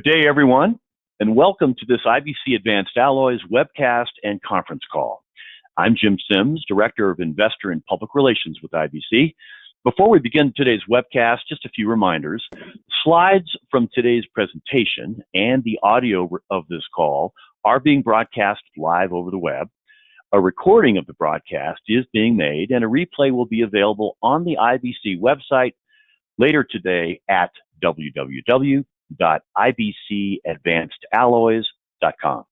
Good day, everyone, and welcome to this IBC Advanced Alloys webcast and conference call. I'm Jim Sims, Director of Investor and Public Relations with IBC. Before we begin today's webcast, just a few reminders. Slides from today's presentation and the audio of this call are being broadcast live over the web. A recording of the broadcast is being made, and a replay will be available on the IBC website later today at www.ibcadvancedalloys.com.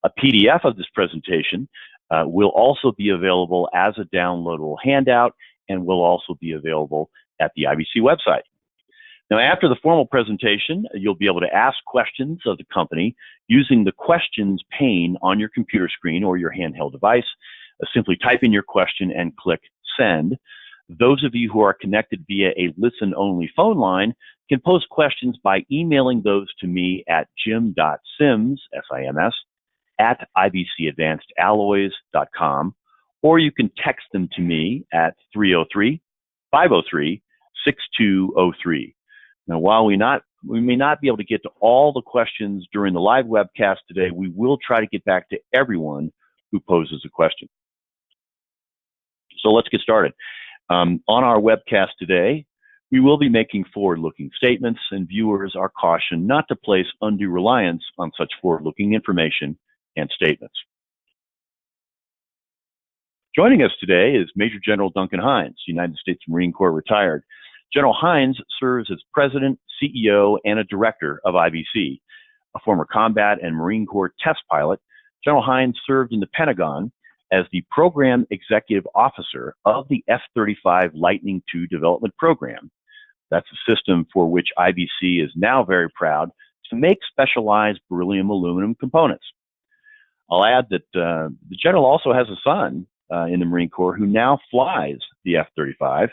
A PDF of this presentation will also be available as a downloadable handout and will also be available at the IBC website. Now, after the formal presentation, you'll be able to ask questions of the company using the questions pane on your computer screen or your handheld device. Simply type in your question and click send. Those of you who are connected via a listen-only phone line can pose questions by emailing those to me at jim.sims, S-I-M-S, at ibcadvancedalloys.com, or you can text them to me at 303-503-6203. Now, while we may not be able to get to all the questions during the live webcast today, we will try to get back to everyone who poses a question. So let's get started. On our webcast today, we will be making forward-looking statements, and viewers are cautioned not to place undue reliance on such forward-looking information and statements. Joining us today is Major General Duncan Heinz, United States Marine Corps retired. General Heinz serves as President, CEO, and a Director of IBC. A former combat and Marine Corps test pilot, General Heinz served in the Pentagon as the Program Executive Officer of the F-35 Lightning II Development Program. That's a system for which IBC is now very proud to make specialized beryllium aluminum components. I'll add that the General also has a son in the Marine Corps who now flies the F-35.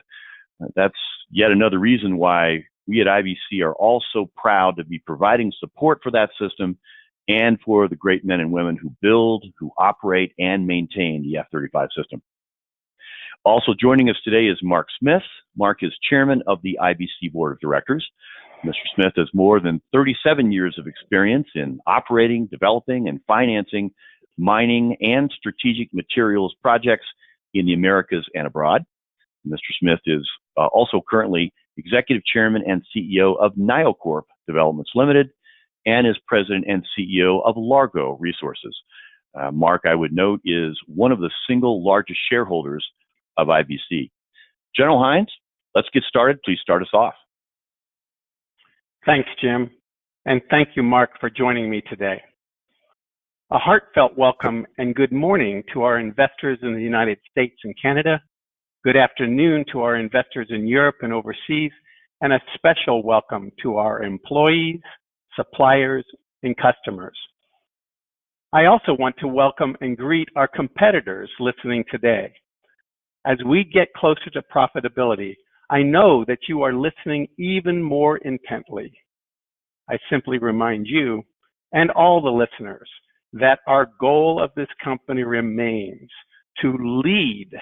That's yet another reason why we at IBC are all so proud to be providing support for that system and for the great men and women who build, who operate, and maintain the F-35 system. Also joining us today is Mark Smith. Mark is Chairman of the IBC Board of Directors. Mr. Smith has more than 37 years of experience in operating, developing, and financing mining and strategic materials projects in the Americas and abroad. Mr. Smith is also currently Executive Chairman and CEO of NioCorp Developments Limited, and is President and CEO of Largo Resources. Mark, I would note, is one of the single largest shareholders of IBC. General Heinz, let's get started. Please start us off. Thanks, Jim, and thank you, Mark, for joining me today. A heartfelt welcome and good morning to our investors in the United States and Canada. Good afternoon to our investors in Europe and overseas, and a special welcome to our employees, suppliers, and customers. I also want to welcome and greet our competitors listening today. As we get closer to profitability, I know that you are listening even more intently. I simply remind you and all the listeners that our goal of this company remains to lead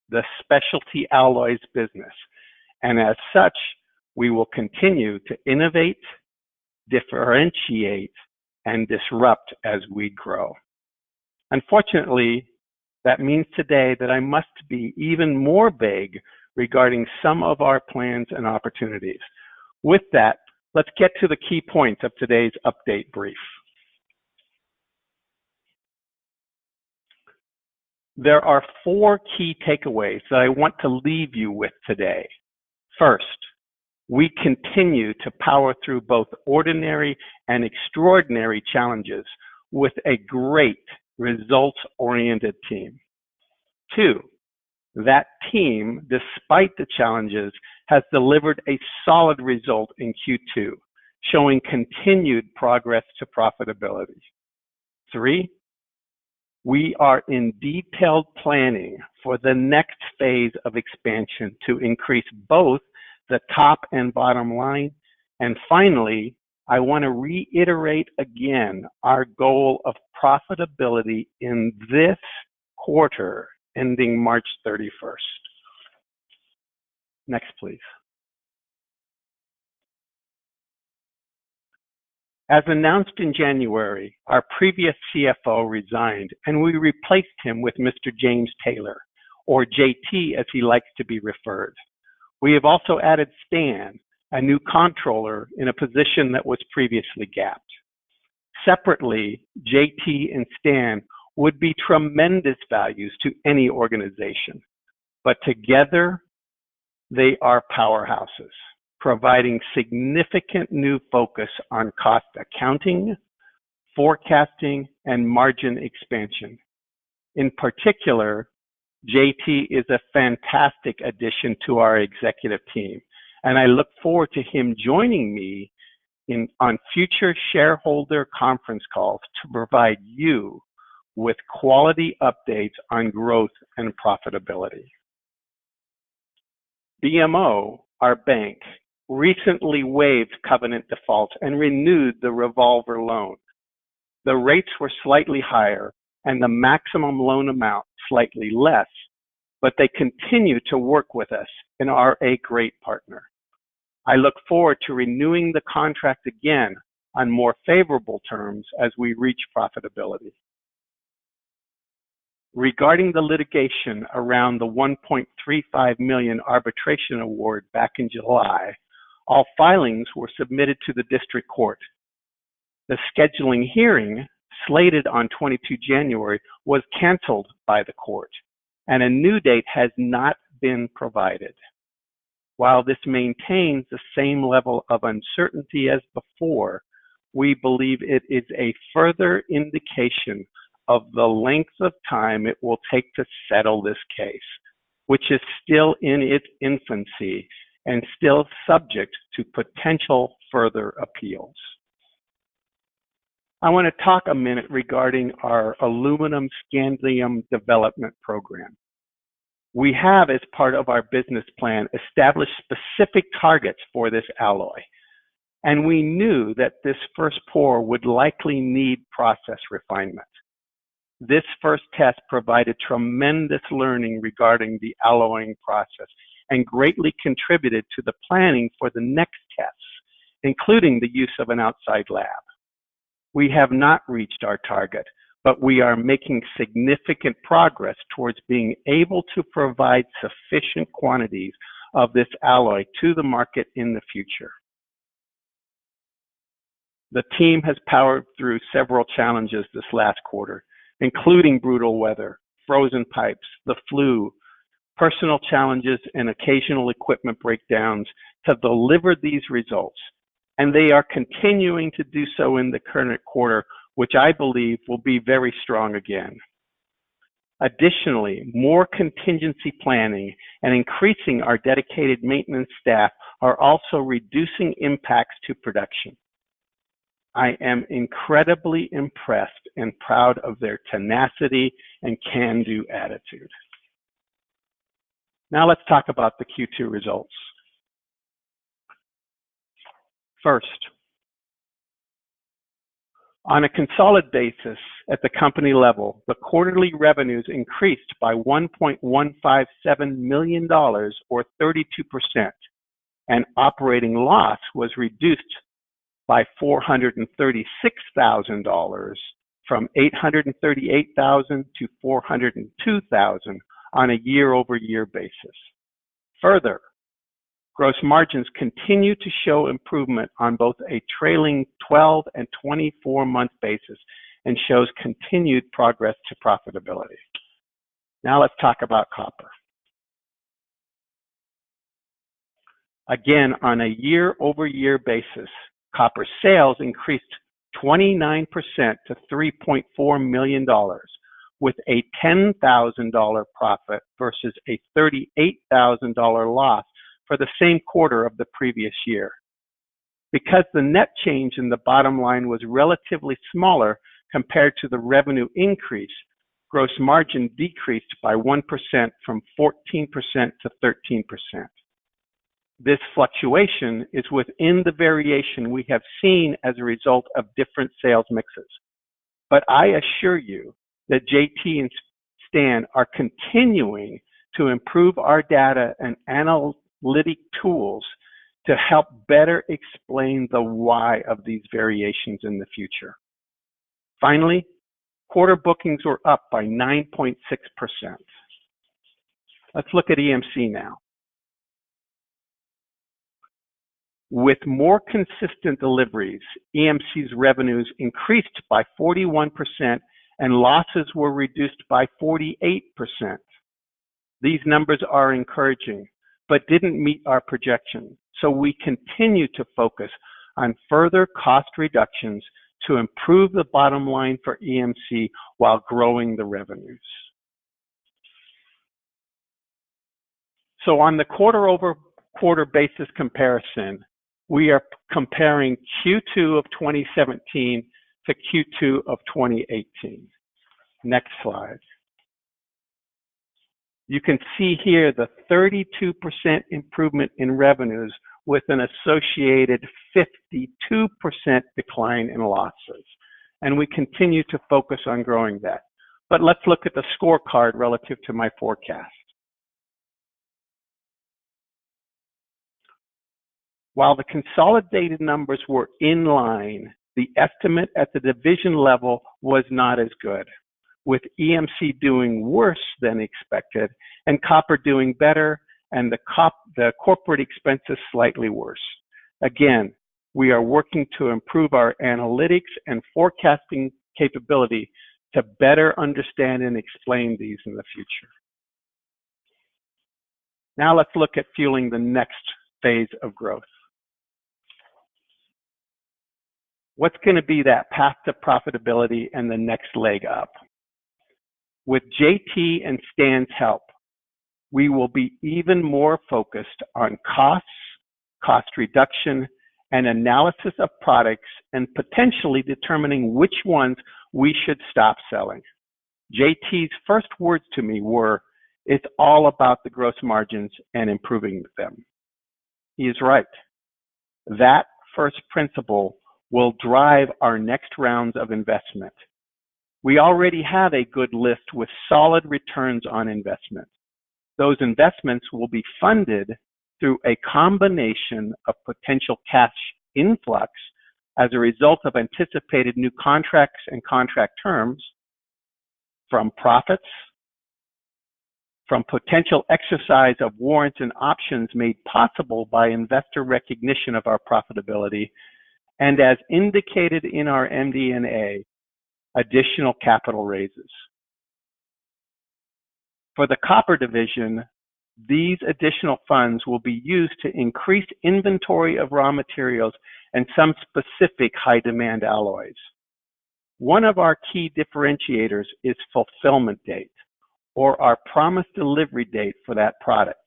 the specialty alloys business, and as such, we will continue to innovate, differentiate, and disrupt as we grow. Unfortunately, that means today that I must be even more vague regarding some of our plans and opportunities. With that, let's get to the key points of today's update brief. There are 4 key takeaways that I want to leave you with today. First, we continue to power through both ordinary and extraordinary challenges with a great results-oriented team. 2, that team, despite the challenges, has delivered a solid result in Q2, showing continued progress to profitability. 3, we are in detailed planning for the next phase of expansion to increase both the top and bottom line. And finally, I want to reiterate again our goal of profitability in this quarter ending March 31st. Next, please. As announced in January, our previous CFO resigned and we replaced him with Mr. James Taylor, or JT as he likes to be referred. We have also added Stan, a new controller in a position that was previously gapped. Separately, JT and Stan would be tremendous values to any organization, but together they are powerhouses, providing significant new focus on cost accounting, forecasting, and margin expansion. In particular, JT is a fantastic addition to our executive team, and I look forward to him joining me on future shareholder conference calls to provide you with quality updates on growth and profitability. BMO, our bank, recently waived covenant defaults and renewed the revolver loan. The rates were slightly higher and the maximum loan amount slightly less, but they continue to work with us and are a great partner. I look forward to renewing the contract again on more favorable terms as we reach profitability. Regarding the litigation around the $1.35 million arbitration award back in July, all filings were submitted to the district court. The scheduling hearing, slated on 22 January, was canceled by the court, and a new date has not been provided. While this maintains the same level of uncertainty as before, we believe it is a further indication of the length of time it will take to settle this case, which is still in its infancy and still subject to potential further appeals. I want to talk a minute regarding our aluminum scandium development program. We have, as part of our business plan, established specific targets for this alloy, and we knew that this first pour would likely need process refinement. This first test provided tremendous learning regarding the alloying process and greatly contributed to the planning for the next tests, including the use of an outside lab. We have not reached our target, but we are making significant progress towards being able to provide sufficient quantities of this alloy to the market in the future. The team has powered through several challenges this last quarter, including brutal weather, frozen pipes, the flu, personal challenges, and occasional equipment breakdowns to deliver these results. And they are continuing to do so in the current quarter, which I believe will be very strong again. Additionally, more contingency planning and increasing our dedicated maintenance staff are also reducing impacts to production. I am incredibly impressed and proud of their tenacity and can-do attitude. Now let's talk about the Q2 results. First, on a consolidated basis at the company level, the quarterly revenues increased by $1.157 million or 32%, and operating loss was reduced by $436,000 from $838,000 to $402,000 on a year-over-year basis. Further, gross margins continue to show improvement on both a trailing 12 and 24-month basis and shows continued progress to profitability. Now let's talk about copper. Again, on a year-over-year basis, copper sales increased 29% to $3.4 million, with a $10,000 profit versus a $38,000 loss for the same quarter of the previous year. Because the net change in the bottom line was relatively smaller compared to the revenue increase, gross margin decreased by 1% from 14% to 13%. This fluctuation is within the variation we have seen as a result of different sales mixes. But I assure you that JT and Stan are continuing to improve our data and analytic tools to help better explain the why of these variations in the future. Finally, quarter bookings were up by 9.6%. Let's look at EMC now. With more consistent deliveries, EMC's revenues increased by 41% and losses were reduced by 48%. These numbers are encouraging, but didn't meet our projection, so we continue to focus on further cost reductions to improve the bottom line for EMC while growing the revenues. So on the quarter-over-quarter basis comparison, we are comparing Q2 of 2017 to Q2 of 2018. Next slide. You can see here the 32% improvement in revenues with an associated 52% decline in losses. And we continue to focus on growing that. But let's look at the scorecard relative to my forecast. While the consolidated numbers were in line, the estimate at the division level was not as good, with EMC doing worse than expected and copper doing better and the corporate expenses slightly worse. Again, we are working to improve our analytics and forecasting capability to better understand and explain these in the future. Now let's look at fueling the next phase of growth. What's going to be that path to profitability and the next leg up? With JT and Stan's help, we will be even more focused on costs, cost reduction, and analysis of products, and potentially determining which ones we should stop selling. JT's first words to me were, "It's all about the gross margins and improving them." He is right. That first principle will drive our next rounds of investment. We already have a good list with solid returns on investment. Those investments will be funded through a combination of potential cash influx as a result of anticipated new contracts and contract terms, from profits, from potential exercise of warrants and options made possible by investor recognition of our profitability, and as indicated in our MD&A, additional capital raises. For the copper division, these additional funds will be used to increase inventory of raw materials and some specific high demand alloys. One of our key differentiators is fulfillment date, or our promised delivery date for that product.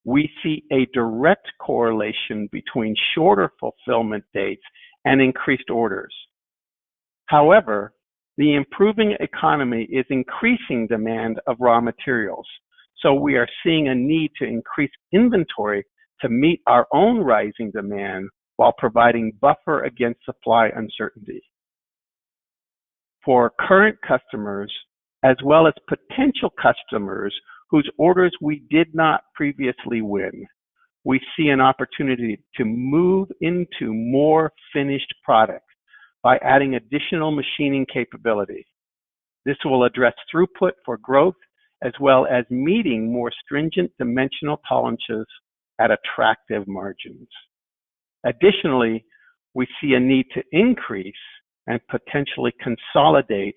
We see a direct correlation between shorter fulfillment dates and increased orders. However, the improving economy is increasing demand of raw materials, so we are seeing a need to increase inventory to meet our own rising demand while providing buffer against supply uncertainty. For current customers, as well as potential customers whose orders we did not previously win, we see an opportunity to move into more finished products by adding additional machining capability. This will address throughput for growth, as well as meeting more stringent dimensional tolerances at attractive margins. Additionally, we see a need to increase and potentially consolidate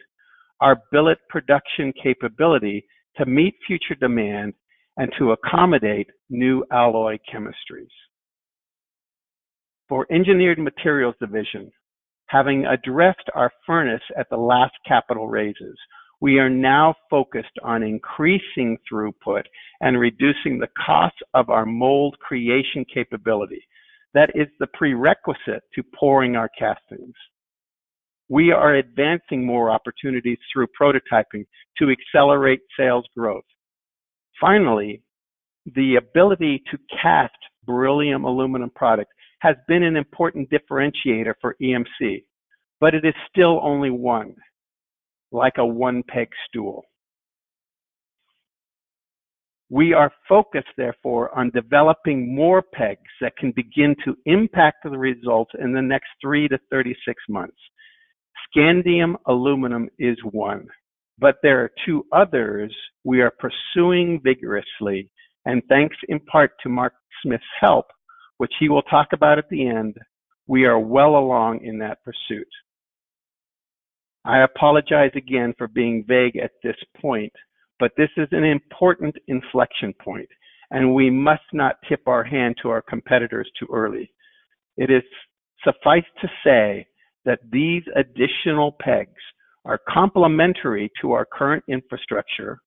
our billet production capability to meet future demand and to accommodate new alloy chemistries. For Engineered Materials Division, having addressed our furnace at the last capital raises, we are now focused on increasing throughput and reducing the cost of our mold creation capability. That is the prerequisite to pouring our castings. We are advancing more opportunities through prototyping to accelerate sales growth. Finally, the ability to cast beryllium aluminum products has been an important differentiator for EMC, but it is still only one, like a one-peg stool. We are focused, therefore, on developing more pegs that can begin to impact the results in the next 3 to 36 months. Scandium aluminum is one, but there are 2 others we are pursuing vigorously, and thanks in part to Mark Smith's help, which he will talk about at the end, we are well along in that pursuit. I apologize again for being vague at this point, but this is an important inflection point, and we must not tip our hand to our competitors too early. It is suffice to say that these additional pegs are complementary to our current infrastructure,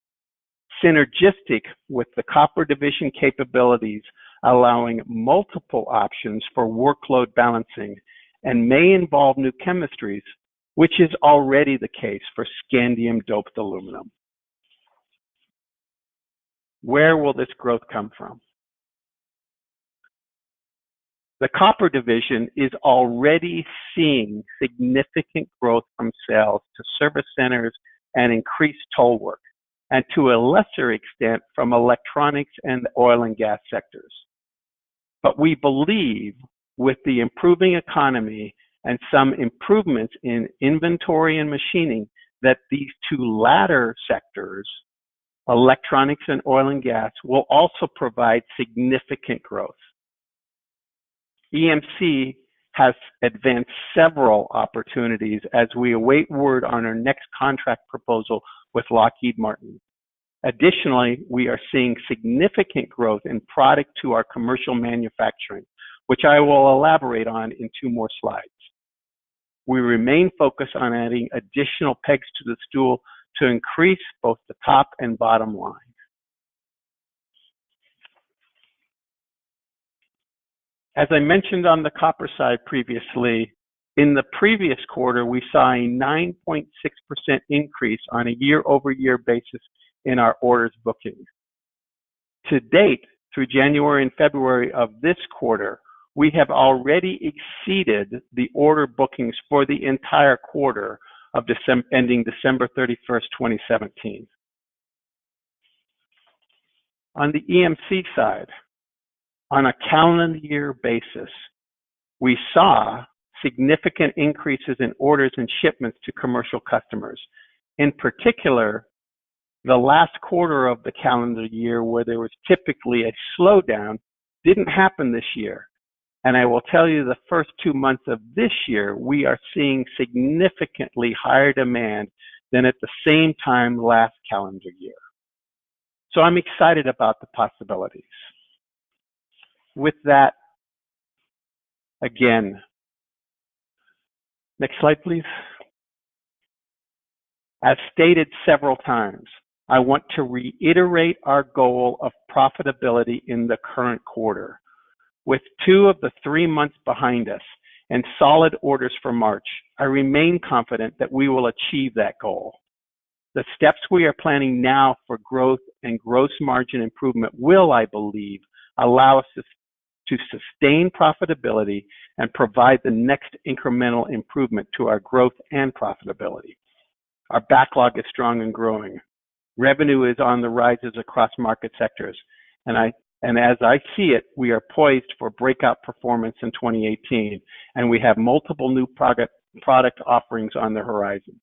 synergistic with the copper division capabilities, allowing multiple options for workload balancing, and may involve new chemistries, which is already the case for scandium-doped aluminum. Where will this growth come from? The copper division is already seeing significant growth from sales to service centers and increased toll work, and to a lesser extent from electronics and oil and gas sectors. But we believe with the improving economy and some improvements in inventory and machining that these 2 latter sectors, electronics and oil and gas, will also provide significant growth. EMC has advanced several opportunities as we await word on our next contract proposal with Lockheed Martin. Additionally, we are seeing significant growth in product to our commercial manufacturing, which I will elaborate on in 2 more slides. We remain focused on adding additional pegs to the stool to increase both the top and bottom line. As I mentioned on the copper side previously, in the previous quarter, we saw a 9.6% increase on a year-over-year basis in our orders booking. To date, through January and February of this quarter, we have already exceeded the order bookings for the entire quarter of ending December 31st, 2017. On the EMC side, on a calendar year basis, we saw significant increases in orders and shipments to commercial customers. In particular, the last quarter of the calendar year, where there was typically a slowdown, didn't happen this year. And I will tell you, the first 2 months of this year, we are seeing significantly higher demand than at the same time last calendar year. So I'm excited about the possibilities. With that, again, next slide, please. As stated several times, I want to reiterate our goal of profitability in the current quarter. With 2 of the 3 months behind us and solid orders for March, I remain confident that we will achieve that goal. The steps we are planning now for growth and gross margin improvement will, I believe, allow us to sustain profitability and provide the next incremental improvement to our growth and profitability. Our backlog is strong and growing. Revenue is on the rises across market sectors, and as I see it, we are poised for breakout performance in 2018, and we have multiple new product offerings on the horizon.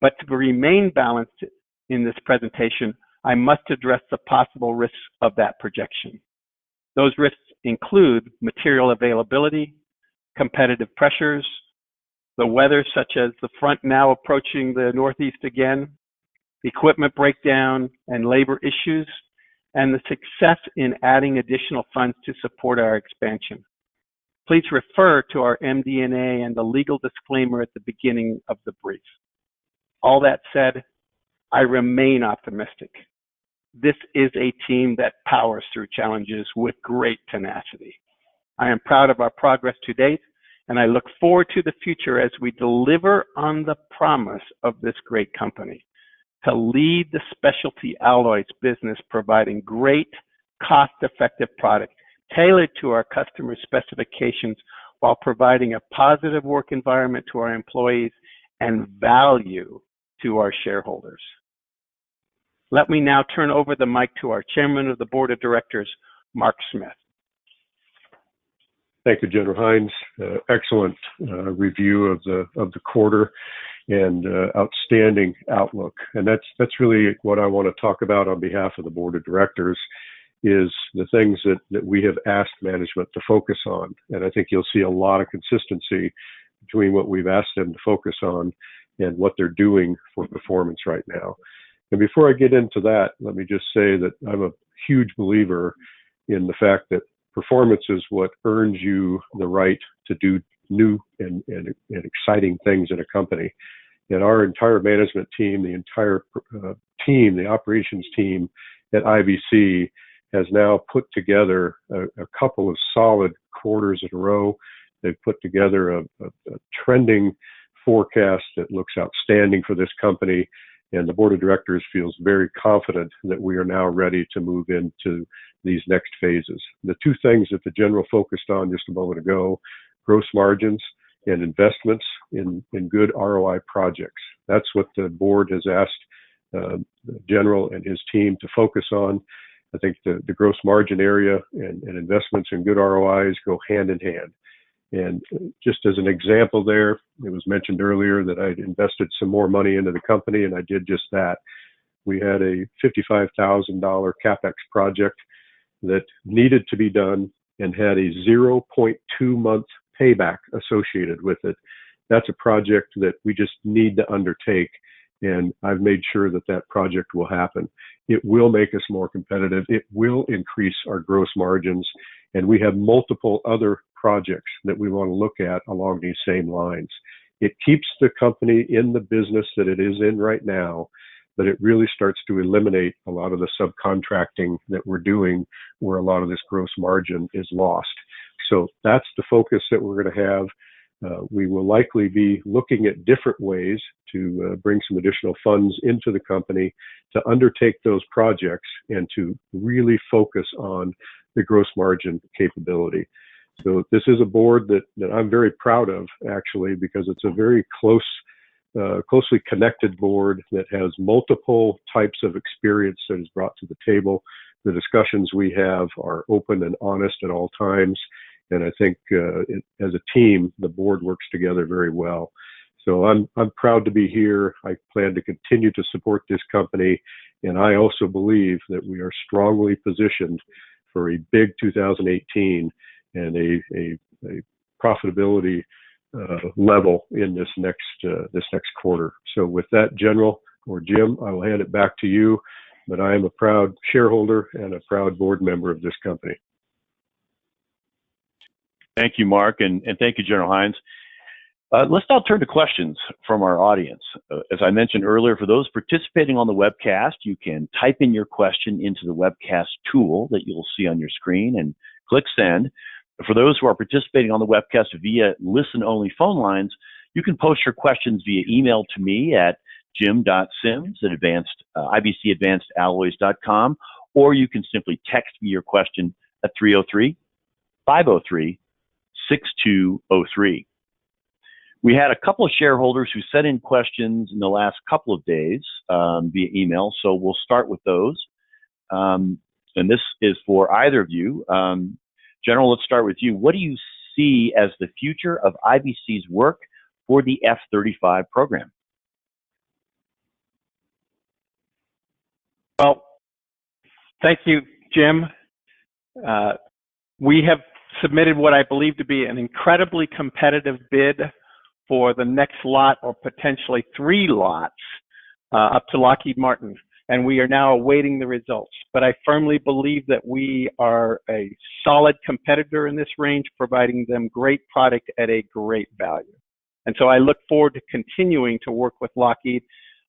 But to remain balanced in this presentation, I must address the possible risks of that projection. Those risks include material availability, competitive pressures, the weather such as the front now approaching the Northeast again, equipment breakdown and labor issues, and the success in adding additional funds to support our expansion. Please refer to our MD&A and the legal disclaimer at the beginning of the brief. All that said, I remain optimistic. This is a team that powers through challenges with great tenacity. I am proud of our progress to date, and I look forward to the future as we deliver on the promise of this great company to lead the specialty alloys business, providing great, cost-effective product tailored to our customers' specifications while providing a positive work environment to our employees and value to our shareholders. Let me now turn over the mic to our Chairman of the Board of Directors, Mark Smith. Thank you, General Heinz. Excellent review of the quarter and outstanding outlook. And that's really what I want to talk about on behalf of the Board of Directors, is the things that we have asked management to focus on. And I think you'll see a lot of consistency between what we've asked them to focus on and what they're doing for performance right now. And before I get into that, let me just say that I'm a huge believer in the fact that performance is what earns you the right to do new and exciting things in a company. And our entire management team, the entire team, the operations team at IBC has now put together a couple of solid quarters in a row. They've put together a trending forecast that looks outstanding for this company. And the Board of Directors feels very confident that we are now ready to move into these next phases. The two things that the General focused on just a moment ago, gross margins and investments in good ROI projects. That's what the Board has asked the General and his team to focus on. I think the gross margin area and investments in good ROIs go hand in hand. And just as an example there, it was mentioned earlier that I'd invested some more money into the company, and I did just that. We had a $55,000 CapEx project that needed to be done and had a 0.2 month payback associated with it. That's a project that we just need to undertake, and I've made sure that that project will happen. It will make us more competitive. It will increase our gross margins, and we have multiple other projects that we want to look at along these same lines. It keeps the company in the business that it is in right now, but it really starts to eliminate a lot of the subcontracting that we're doing where a lot of this gross margin is lost. So that's the focus that we're going to have. We will likely be looking at different ways to bring some additional funds into the company to undertake those projects and to really focus on the gross margin capability. So this is a board that I'm very proud of, actually, because it's a very closely connected board that has multiple types of experience that is brought to the table. The discussions we have are open and honest at all times. And I think as a team, the board works together very well. So I'm proud to be here. I plan to continue to support this company. And I also believe that we are strongly positioned for a big 2018 and a profitability level in this next quarter. So with that, General or Jim, I will hand it back to you. But I am a proud shareholder and a proud board member of this company. Thank you, Mark, and thank you, General Heinz. Let's now turn to questions from our audience. As I mentioned earlier, for those participating on the webcast, you can type in your question into the webcast tool that you'll see on your screen and click send. For those who are participating on the webcast via listen-only phone lines, you can post your questions via email to me at jim.sims@ibcadvancedalloys.com, or you can simply text me your question at 303-503-6203. We had a couple of shareholders who sent in questions in the last couple of days via email, so we'll start with those. And this is for either of you. General, let's start with you. What do you see as the future of IBC's work for the F-35 program? Well, thank you, Jim. We have submitted what I believe to be an incredibly competitive bid for the next lot, or potentially 3 lots, up to Lockheed Martin. And we are now awaiting the results. But I firmly believe that we are a solid competitor in this range, providing them great product at a great value. And so I look forward to continuing to work with Lockheed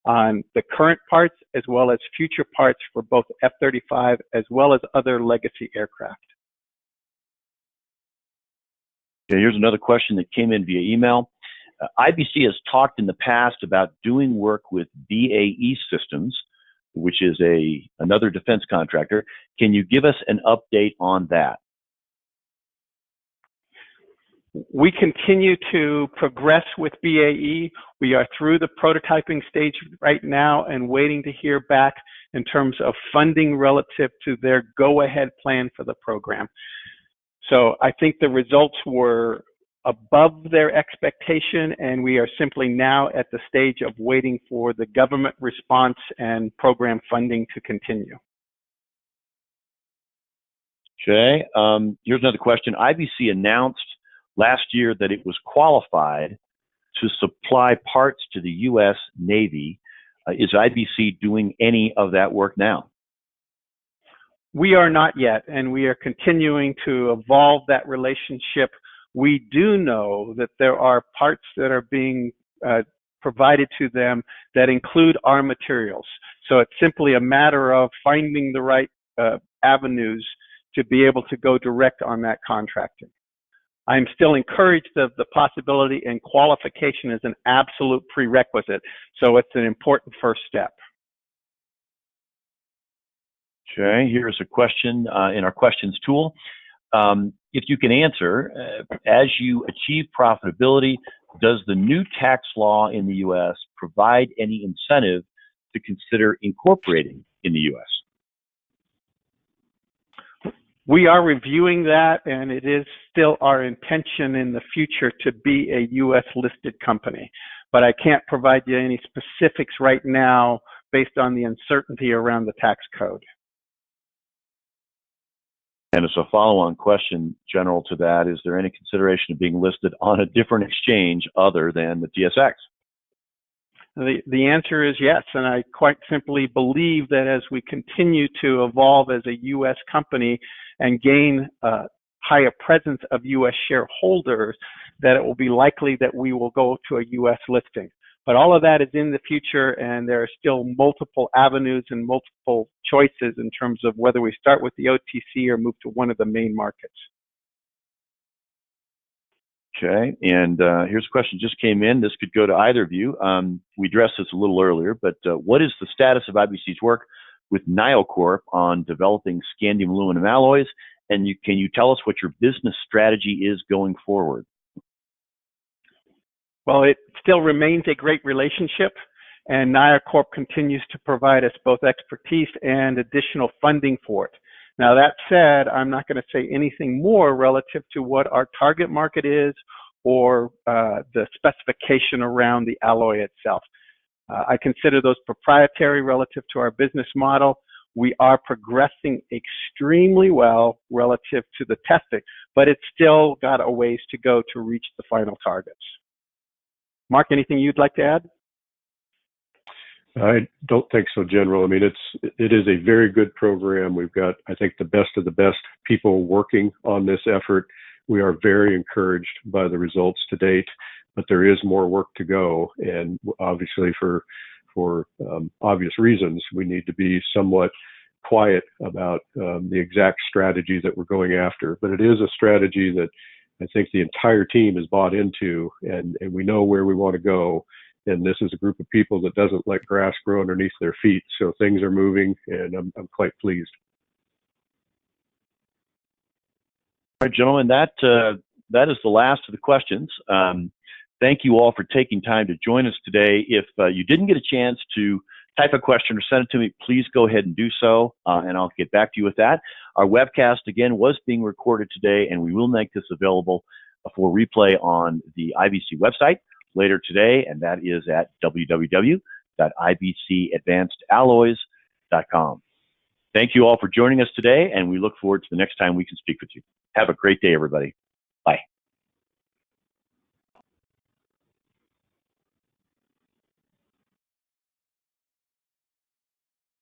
on the current parts as well as future parts for both F-35 as well as other legacy aircraft. Okay, here's another question that came in via email. IBC has talked in the past about doing work with BAE Systems, which is another defense contractor. Can you give us an update on that? We continue to progress with BAE. We are through the prototyping stage right now and waiting to hear back in terms of funding relative to their go-ahead plan for the program. So I think the results were above their expectation, and we are simply now at the stage of waiting for the government response and program funding to continue. Okay, here's another question. IBC announced last year that it was qualified to supply parts to the U.S. Navy. Is IBC doing any of that work now? We are not yet, and we are continuing to evolve that relationship. We do know that there are parts that are being provided to them that include our materials. So it's simply a matter of finding the right avenues to be able to go direct on that contracting. I'm still encouraged of the possibility, and qualification is an absolute prerequisite. So it's an important first step. Okay, here's a question in our questions tool. If you can answer, as you achieve profitability, does the new tax law in the U.S. provide any incentive to consider incorporating in the U.S.? We are reviewing that, and it is still our intention in the future to be a U.S. listed company. But I can't provide you any specifics right now based on the uncertainty around the tax code. And as a follow-on question, general to that, is there any consideration of being listed on a different exchange other than the TSX? The answer is yes, and I quite simply believe that as we continue to evolve as a U.S. company and gain a higher presence of U.S. shareholders, that it will be likely that we will go to a U.S. listing. But all of that is in the future, and there are still multiple avenues and multiple choices in terms of whether we start with the OTC or move to one of the main markets. Okay, and here's a question just came in. This could go to either of you. We addressed this a little earlier, but what is the status of IBC's work with NioCorp on developing scandium aluminum alloys? And can you tell us what your business strategy is going forward? Well, it still remains a great relationship, and NioCorp continues to provide us both expertise and additional funding for it. Now, that said, I'm not going to say anything more relative to what our target market is or the specification around the alloy itself. I consider those proprietary relative to our business model. We are progressing extremely well relative to the testing, but it's still got a ways to go to reach the final targets. Mark, anything you'd like to add? I don't think so, General. I mean, it is a very good program. We've got, I think, the best of the best people working on this effort. We are very encouraged by the results to date, but there is more work to go. And obviously, for obvious reasons, we need to be somewhat quiet about the exact strategy that we're going after. But it is a strategy that I think the entire team is bought into, and we know where we want to go. And this is a group of people that doesn't let grass grow underneath their feet. So things are moving, and I'm quite pleased. All right, gentlemen, that is the last of the questions. Thank you all for taking time to join us today. If you didn't get a chance to type a question or send it to me, please go ahead and do so, and I'll get back to you with that. Our webcast, again, was being recorded today, and we will make this available for replay on the IBC website later today, and that is at www.ibcadvancedalloys.com. Thank you all for joining us today, and we look forward to the next time we can speak with you. Have a great day, everybody. Bye.